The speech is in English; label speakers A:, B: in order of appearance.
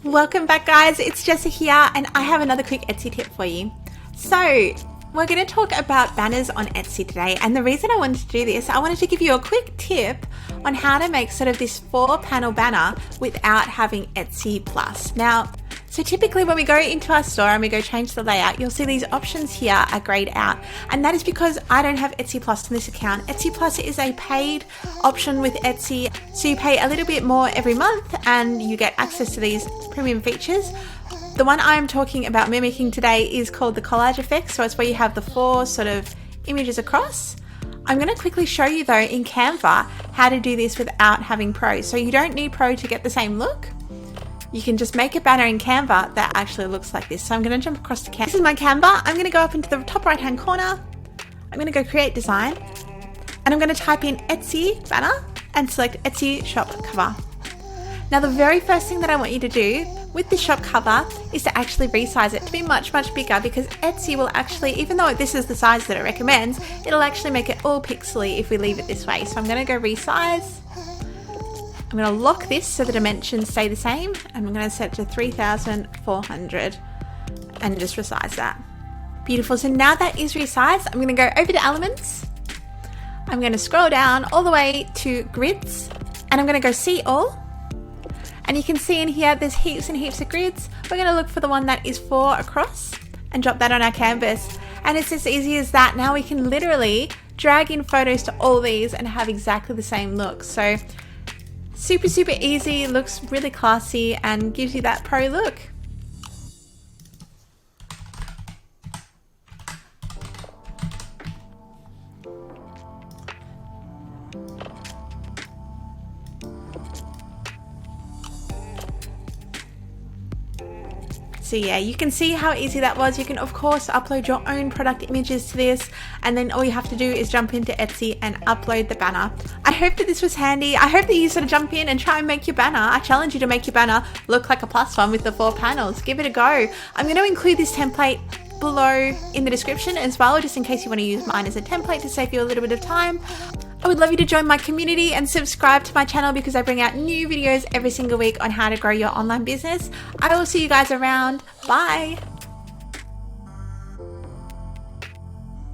A: Welcome back, guys. It's Jessie here, and I have another quick Etsy tip for you. So we're going to talk about banners on Etsy today, and the reason I wanted to do this, I wanted to give you a quick tip on how to make sort of this 4-panel banner without having Etsy Plus. Now, so typically when we go into our store and we go change the layout, you'll see these options here are grayed out, and that is because I don't have Etsy Plus in this account. Etsy Plus is a paid option with Etsy, so you pay a little bit more every month and you get access to these premium features. The one I'm talking about mimicking today is called the collage effect, so it's where you have the 4 sort of images across. I'm going to quickly show you though in Canva how to do this without having Pro. So you don't need Pro to get the same look. You can just make a banner in Canva that actually looks like this. So I'm going to jump across to Canva. This is my Canva. I'm going to go up into the top right hand corner. I'm going to go create design, and I'm going to type in Etsy banner and select Etsy shop cover. Now the very first thing that I want you to do with the shop cover is to actually resize it to be much bigger, because Etsy will actually, even though this is the size that it recommends, it'll actually make it all pixely if we leave it this way. So I'm going to go resize. I'm going to lock this so the dimensions stay the same, and I'm going to set it to 3,400 and just resize that. Beautiful. So now that is resized, I'm going to go over to elements. I'm going to scroll down all the way to grids, and I'm going to go see all. And you can see in here there's heaps and heaps of grids. We're going to look for the one that is 4 across and drop that on our canvas. And it's as easy as that. Now we can literally drag in photos to all these and have exactly the same look. So super easy, looks really classy and gives you that pro look. So yeah, you can see how easy that was. You can of course upload your own product images to this, and then all you have to do is jump into Etsy and upload the banner. I hope that this was handy. I hope that you sort of jump in and try and make your banner. I challenge you to make your banner look like a plus one with the 4 panels. Give it a go. I'm going to include this template below in the description as well, just in case you want to use mine as a template to save you a little bit of time. I would love you to join my community and subscribe to my channel, because I bring out new videos every single week on how to grow your online business. I will see you guys around. Bye.